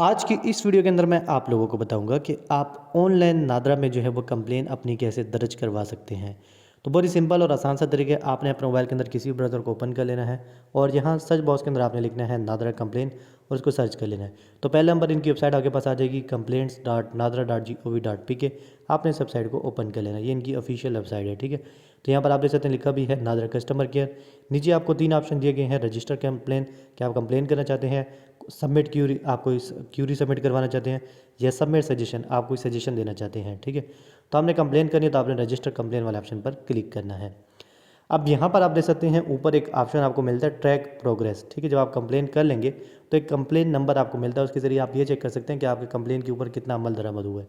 आज की इस वीडियो के अंदर मैं आप लोगों को बताऊंगा कि आप ऑनलाइन नादरा में जो है वो कंप्लेन अपनी कैसे दर्ज करवा सकते हैं। तो बहुत ही सिंपल और आसान सा तरीका है। आपने अपने मोबाइल के अंदर किसी भी ब्राउज़र को ओपन कर लेना है और यहाँ सर्च बॉक्स के अंदर आपने लिखना है नादरा कंप्लेन और उसको सर्च कर लेना है। तो पहले नंबर इनकी वेबसाइट आपके पास आ जाएगी complaints.nadra.gov.pk। आपने इस वेबसाइट को ओपन कर लेना है, ये इनकी ऑफिशियल वेबसाइट है, ठीक है। तो यहाँ पर आप देख सकते हैं लिखा भी है नादरा कस्टमर केयर। नीचे आपको 3 ऑप्शन दिए गए हैं, रजिस्टर कंप्लेन, क्या आप कंप्लेन करना चाहते हैं, सबमिट क्यूरी, आप कोई क्यूरी सबमिट करवाना चाहते हैं, या सबमिट सजेशन, आप कोई सजेशन देना चाहते हैं, ठीक है। तो आपने कंप्लेन करनी है तो आपने रजिस्टर कंप्लेन वाले ऑप्शन पर क्लिक करना है। अब यहाँ पर आप देख सकते हैं ऊपर एक ऑप्शन आपको मिलता है ट्रैक प्रोग्रेस, ठीक है। जब आप कंप्लेन कर लेंगे तो एक कंप्लेन नंबर आपको मिलता है, उसके ज़रिए आप ये चेक कर सकते हैं कि आपके कंप्लेन के ऊपर कितना अमल दरामद हुआ है।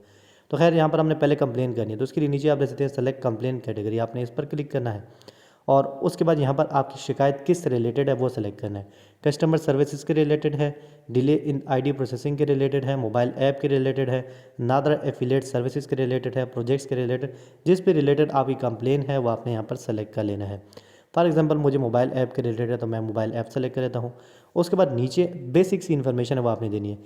तो खैर यहाँ पर हमने पहले कंप्लेन करनी है, तो उसके लिए नीचे आप देख सकते हैं सेलेक्ट कंप्लेन कैटेगरी, आपने इस पर क्लिक करना है और उसके बाद यहाँ पर आपकी शिकायत किस से रिलेटेड है वो सेलेक्ट करना है। कस्टमर सर्विसेज के रिलेटेड है, डिले इन आईडी प्रोसेसिंग के रिलेटेड है, मोबाइल ऐप के रिलेटेड है, नादरा एफिलिएट सर्विसेज के रिलेटेड है, प्रोजेक्ट्स के रिलेटेड, जिस भी रिलेटेड आपकी कंप्लेन है वो आपने यहाँ पर सेलेक्ट कर लेना है। फॉर एग्जांपल मुझे मोबाइल ऐप के रिलेटेड है तो मैं मोबाइल ऐप सेलेक्ट कर लेता हूँ। उसके बाद नीचे बेसिक सी इन्फॉर्मेशन है वो आपने देनी है,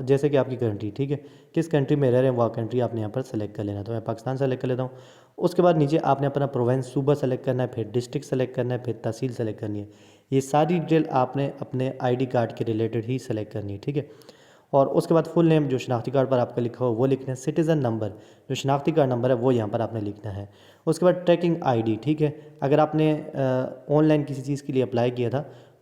जैसे कि आपकी कंट्री, ठीक है, किस कंट्री में रह रहे हैं वो कंट्री आपने यहाँ पर सेलेक्ट कर लेना है। तो मैं पाकिस्तान सेलेक्ट कर लेता हूँ। उसके बाद नीचे आपने अपना प्रोविंस सूबा सेलेक्ट करना है, फिर डिस्ट्रिक्ट सेलेक्ट करना है, फिर तहसील सेलेक्ट करनी है। ये सारी डिटेल आपने अपने आईडी कार्ड के रिलेटेड ही सेलेक्ट करनी है, ठीक है। और उसके बाद फुल नेम जो शनाख्ती कार्ड पर आपका लिखा हो वो लिखना है, सिटीज़न नंबर जो शनाख्ती कार्ड नंबर है वो यहाँ पर आपने लिखना है। उसके बाद ट्रैकिंग आईडी, ठीक है। अगर आपने ऑनलाइन किसी चीज़ के लिए अप्लाई किया था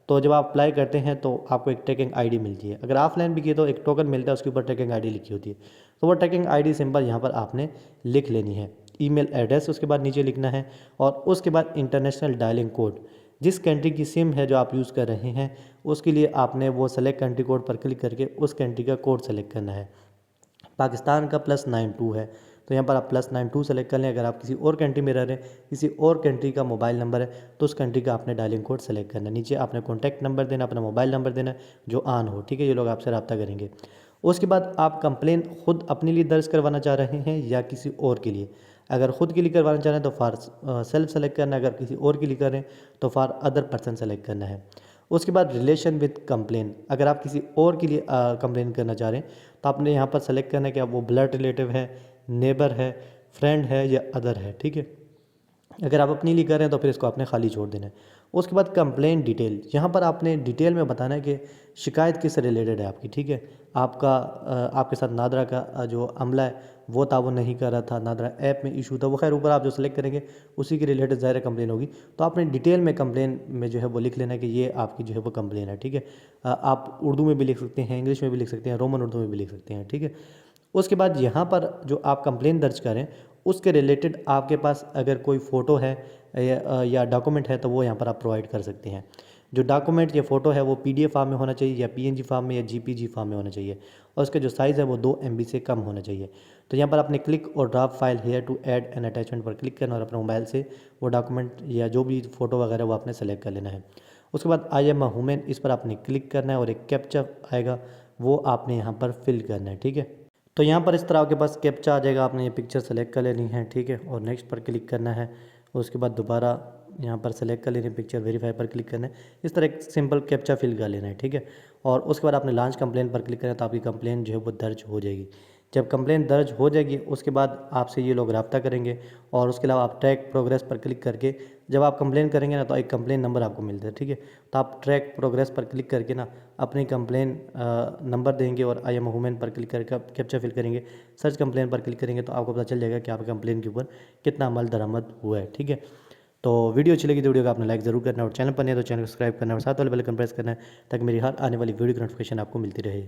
तो जब आप अप्लाई करते हैं तो आपको एक ट्रैकिंग आईडी मिलती है। अगर ऑफलाइन भी किए तो एक टोकन मिलता है, उसके ऊपर ट्रैकिंग आईडी लिखी होती है। तो वो ट्रैकिंग आईडी सिंपल यहाँ पर आपने लिख लेनी है। ईमेल एड्रेस उसके बाद नीचे लिखना है और उसके बाद इंटरनेशनल डायलिंग कोड, जिस कंट्री की सिम है जो आप यूज़ कर रहे हैं उसके लिए आपने वो सेलेक्ट कंट्री कोड पर क्लिक करके उस कंट्री का कोड सेलेक्ट करना है। पाकिस्तान का +92 है तो यहाँ पर आप +92 सेलेक्ट कर लें। अगर आप किसी और कंट्री में रह रहे हैं, किसी और कंट्री का मोबाइल नंबर है तो उस कंट्री का आपने डायलिंग कोड सेलेक्ट करना है। नीचे आपने कॉन्टैक्ट नंबर देना, अपना मोबाइल नंबर देना जो ऑन हो, ठीक है, ये लोग आपसे रब्ता करेंगे। उसके बाद आप कंप्लेन खुद अपने लिए दर्ज करवाना चाह रहे हैं या किसी और के लिए। अगर खुद के लिए करवाना चाह रहे हैं तो फॉर सेल्फ सेलेक्ट करना है, अगर किसी और के लिए कर रहे हैं तो फॉर अदर पर्सन सेलेक्ट करना है। उसके बाद रिलेशन विद कंप्लेन, अगर आप किसी और के लिए कंप्लेन करना चाह रहे हैं तो आपने यहाँ पर सेलेक्ट करना है कि आप वो ब्लड रिलेटिव है, नेबर है, फ्रेंड है या अदर है, ठीक है। अगर आप अपने लिए कर रहे हैं तो फिर इसको आपने खाली छोड़ देना है। उसके बाद कंप्लेन डिटेल, यहाँ पर आपने डिटेल में बताना है कि शिकायत किस रिलेटेड है आपकी, ठीक है। आपके साथ नादरा का जो अमला है वो ताउन नहीं कर रहा था, नादरा ऐप में इशू था, वो खैर ऊपर आप जो सेलेक्ट करेंगे उसी के रिलेटेड ज़ाहिर कंप्लेन होगी। तो आपने डिटेल में कंप्लेन में जो है वो लिख लेना है कि ये आपकी जो है वो कंप्लेन है, ठीक है। आप उर्दू में भी लिख सकते हैं, इंग्लिश में भी लिख सकते हैं, रोमन उर्दू में भी लिख सकते हैं, ठीक है। उसके बाद यहाँ पर जो आप कंप्लेन दर्ज करें उसके रिलेटेड आपके पास अगर कोई फ़ोटो है या डॉक्यूमेंट है तो वो यहाँ पर आप प्रोवाइड कर सकते हैं। जो डॉक्यूमेंट या फ़ोटो है वो PDF फॉर्म में होना चाहिए या PNG फॉर्म में या JPG फॉर्म में होना चाहिए और उसका जो साइज़ है वो 2 MB से कम होना चाहिए। तो यहाँ पर आपने क्लिक और drop file here to add an attachment पर क्लिक करना और अपने मोबाइल से वो डॉक्यूमेंट या जो भी फ़ोटो वगैरह वो आपने सेलेक्ट कर लेना है। उसके बाद आई एम अ वुमेन, इस पर आपने क्लिक करना है और एक कैप्चा आएगा वो आपने यहाँ पर फिल करना है, ठीक है। तो यहाँ पर इस तरह आपके पास कैप्चा आ जाएगा, आपने ये पिक्चर सेलेक्ट कर लेनी है, ठीक है, और नेक्स्ट पर क्लिक करना है। उसके बाद दोबारा यहाँ पर सेलेक्ट कर लेनी है पिक्चर, वेरीफाई पर क्लिक करना है। इस तरह एक सिंपल कैप्चा फिल कर लेना है, ठीक है। और उसके बाद आपने लॉन्च कंप्लेन पर क्लिक करना है तो आपकी कंप्लेन जो है वो दर्ज हो जाएगी। जब कंप्लेन दर्ज हो जाएगी उसके बाद आपसे ये लोग रब्ता करेंगे और उसके अलावा आप ट्रैक प्रोग्रेस पर क्लिक करके जब आप कंप्लेन करेंगे ना तो एक कंप्लेन नंबर आपको मिलता है, ठीक है। तो आप ट्रैक प्रोग्रेस पर क्लिक करके ना अपनी कंप्लेन नंबर देंगे और आई एम वुमेन पर क्लिक करके कैप्चा फिल करेंगे, सर्च कंप्लेन पर क्लिक करेंगे तो आपको पता चल जाएगा कि आपके कंप्लेन के ऊपर कितना अमल दरामद हुआ है, ठीक है। तो वीडियो अच्छी लगी तो वीडियो को आपने लाइक ज़रूर करना है और चैनल पर नहीं है तो चैनल को सब्सक्राइब करना है और साथ वाले बेल आइकन प्रेस करना है ताकि मेरी हर आने वाली वीडियो की नोटिफिकेशन आपको मिलती रहे।